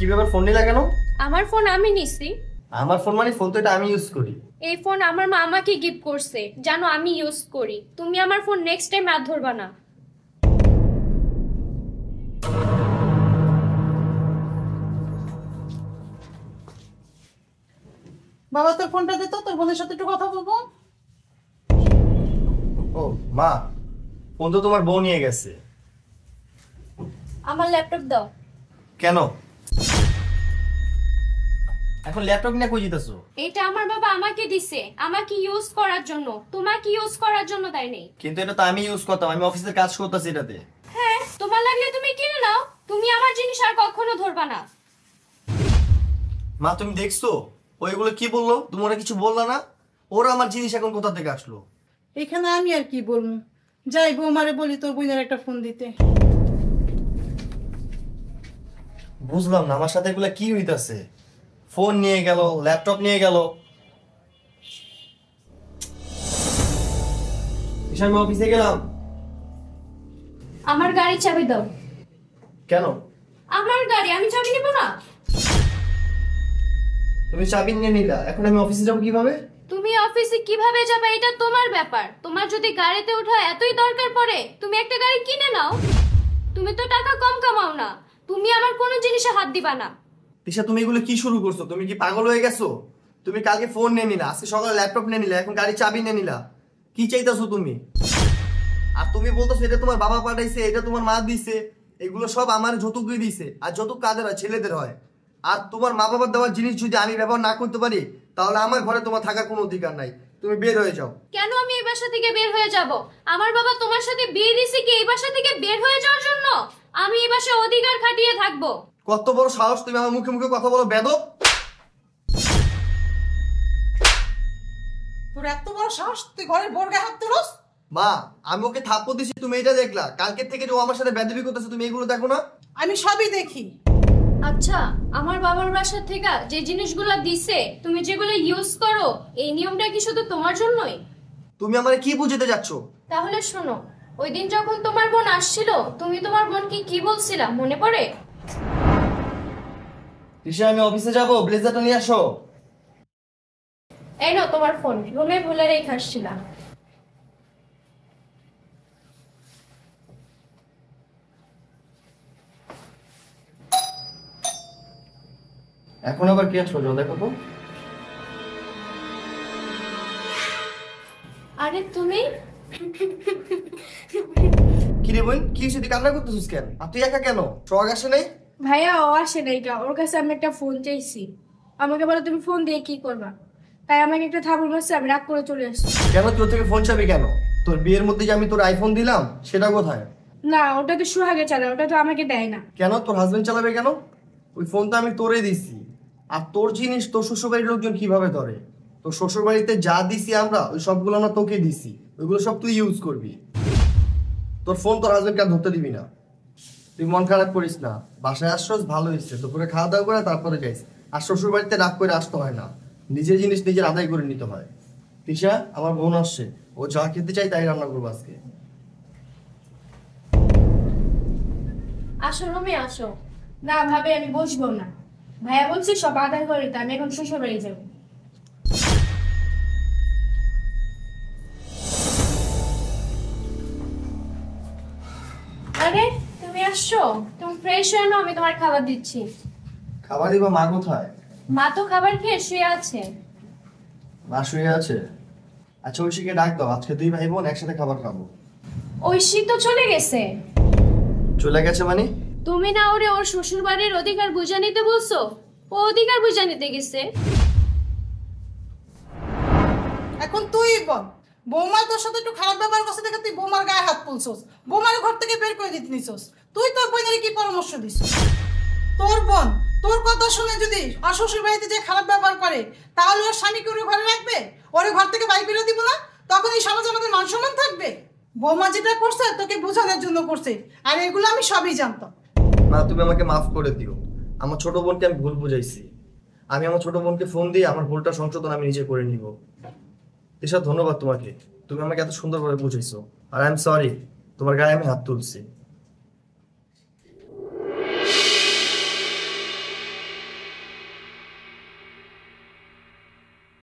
কি ব্যাপার, ফোন নিলা কেন? আমার ফোন আমি নিছি। আমার ফোন মানে ফোন তো এটা আমি ইউজ করি। এই ফোন আমার মা আমাকে গিফট করছে, জানো আমি ইউজ করি। তুমি আমার ফোন নেক্সট টাইম হাত ধরবা না। বাবা তোর ফোনটা দে তো, তোর বোনের সাথে একটু কথা বলবো। ও মা, ফোন তো তোমার বউ নিয়ে গেছে। আমার ল্যাপটপ দাও। কেন এখন ল্যাপটপ নিয়ে কই যেতেছো? এটা আমার বাবা আমাকে দিছে, আমাকে ইউজ করার জন্য, তোমাকে ইউজ করার জন্য দেয় নাই। কিন্তু এটা তো আমি ইউজ করতাম, আমি অফিসের কাজ করতেছি এটাতে। হ্যাঁ, তোমার লাগলে তুমি কিনে নাও, তুমি আমার জিনিস আর কখনো ধরবা না। মা তুমি দেখছো ওইগুলো কি বললো? তোমরা কিছু বললা না? ওরা আমার জিনিস এখন কোথা থেকে আসলো? এখানে আমি আর কি বলবো, যাই বৌমারে বলি তোর বোনের একটা ফোন দিতে। বুঝলাম না আমার সাথে এগুলা কি হইতাছে। ফোন নিয়ে গেল, ল্যাপটপ নিয়ে গেল। আমি অফিসে গেলাম। আমার গাড়ির চাবি দাও। কেন? আমার গাড়ি, আমি চাবি নেব না। তুমি চাবি নিয়ে নিলা, এখন আমি অফিসে যাবো কিভাবে? তুমি অফিসে কিভাবে যাবে এটা তোমার ব্যাপার। তোমার যদি গাড়িতে ওঠা এতই দরকার পড়ে, তুমি একটা গাড়ি কিনে নাও। তুমি তো টাকা কম কামাও না, তুমি আমার কোনো জিনিসে হাত দিবা না। তিশা তুমি এগুলো কি শুরু করছো? তুমি কি পাগল হয়ে গেছো? তুমি কালকে ফোন নিয়ে নিলা, আজকে সকালে ল্যাপটপ নিয়ে নিলা, এখন গাড়ি চাবি নিয়ে নিলা। কি চাইতেছো তুমি? আর তুমি বলতেছো এটা তোমার বাবা পাঠাইছে, এটা তোমার মা দিছে। এগুলো সব আমার যৌতুকই দিছে। আর যৌতুক কাদের হয়? ছেলেদের হয়। আর তোমার মা বাবার দেওয়ার জিনিস যদি আমি ব্যবহার না করতে পারি, তাহলে আমার ঘরে তোমার থাকার কোনো অধিকার নাই। তুমি বের হয়ে যাও। কেন আমি এই বাসা থেকে বের হয়ে যাব? আমার বাবা তোমার সাথে বিয়ে দিছে কি এই বাসা থেকে বের হয়ে যাওয়ার জন্য? আমি এই বাসায় অধিকার খাটিয়ে থাকবো। কত বড় সাহস তুমি আমার মুখে মুখে কথা বলো, বেদব! তোর এত বড় সাহস, তুই ঘরের বোর গায়ে হাত তুলস? মা, আমি ওকে থাপ্পড় দিছি, তুমি এটা দেখলা? কালকের থেকে যে ও আমার সাথে বেয়াদবি করতেছে, তুমি এগুলো দেখো না? আমি সবই দেখি। আচ্ছা, আমার বাবার বাসা থেকে যে জিনিসগুলো দিছে, তুমি যেগুলো ইউজ করো, এই নিয়মটা কি শুধু তোমার জন্যই? তুমি আমারে কি বুঝাতে যাচ্ছ? তাহলে শোনো, ওই দিন যখন তোমার বোন আসছিল, তুমি তোমার বোনকে কি বলছিলা মনে পড়ে? তিশা আমি অফিসে যাবো, ব্লেজারটা নিয়ে আসো। এই নাও তোমার ফোন, রুমে ভুলে রেখে আসছিলাম। এখন আবার কি আসলো দেখো তো। আরে তুমি কি রে বোন, কি হয়েছে? তুই কান্না করতেছিস কেন? আর তুই একা কেন? সোহাগ আসে নাই? ভাইয়া ও আসে নাই, ওর কাছে আমি একটা ফোন চাইছি। আমাকে বলে তুমি ফোন দিয়ে কি করবা, তাই আমাকে একটা থাপ্পড় মারছে, আমি রাগ করে চলে আসছি। কেন তোর থেকে ফোন চাবি কেন? তোর বিয়ের মধ্যে যে আমি তোর আইফোন দিলাম সেটা কোথায়? না, ওটা তো সুহাগে চালায়, ওটা তো আমাকে দেয় না। কেন তোর হাজবেন্ড চালাবে কেন? ওই ফোন তো আমি তোরে দিছি। আর তোর জিনিস তোর শ্বশুরবাড়ির লোকজন কিভাবে ধরে? তোর শ্বশুরবাড়িতে যা দিছি আমরা, ওই সবগুলো আমরা তোকে দিছি। ওইগুলো সব তুই ইউজ করবি। তোর ফোন তোর হাজবেন্ডকে আর ধরতে দিবি না। তুই মন খারাপ করিস না, বাসায় আসছস ভালো হয়েছে, দুপুরে খাওয়া দাওয়া করে তারপরে যাইস। আর শ্বশুর বাড়িতে রাগ করে আসতে হয় না, নিজের জিনিস নিজের আদায় করে নিতে হয়। তিশা, আমার বোন আসছে, ও যা খেতে চাই তাই রান্না করবো আজকে। আসো রুমে আসো। না ভাবে আমি বসবো না, ভাইয়া বলছি সব আদায় করে দিতে, আমি এখন শ্বশুর বাড়ি যাবো। আরে তুমি আসছো, তুমি ফ্রেশ হয়ে নাও, আমি তোমার খাবার দিচ্ছি। খাবার দিবা? মা কোথায়? মা তো খাবার খেয়ে শুয়ে আছে। মা শুয়ে আছে? আচ্ছা ঐশীকে ডাক দাও, আজকে দুই ভাই বোন একসাথে খাবার খাবো। ঐশী তো চলে গেছে। চলে গেছে মানে? তুমি না ওরে ওর শ্বশুর বাড়ির অধিকার বুঝে নিতে বলছো, ও অধিকার বুঝে নিতে গেছে। এখন তুই বল, বৌমা তোর সাথে একটু খারাপ ব্যবহার করছে দেখে তুই বৌমার গায়ে হাত তুলছস, বৌমার ঘর থেকে বের করে দিতে নিছস। তুই তোর বোনের কি পরামর্শ দিস? তোর বোন তোর কথা শুনে যদি আর শ্বশুর বাড়িতে যে খারাপ ব্যবহার করে, তাহলে ওর স্বামীকে ওর ঘরে রাখবে? ওর ঘর থেকে বাইরে বেরো দিব না? তখন এই সমাজে আমাদের মান সম্মান থাকবে? বৌমা যেটা করছে তোকে বোঝানোর জন্য করছে, আর এগুলো আমি সবই জানতাম। মা তুমি আমাকে মাফ করে দিও, আমার ছোট বোনকে আমি ভুল বুঝাইছি। আমি আমার ছোট বোনকে ফোন দিয়ে আমার ভুলটা সংশোধন আমি নিজে করে নিব। এসব ধন্যবাদ তোমাকে, তুমি আমাকে এত সুন্দরভাবে বুঝাইছো। আর আই এম সরি তোমার গায়ে আমি হাত তুলছি।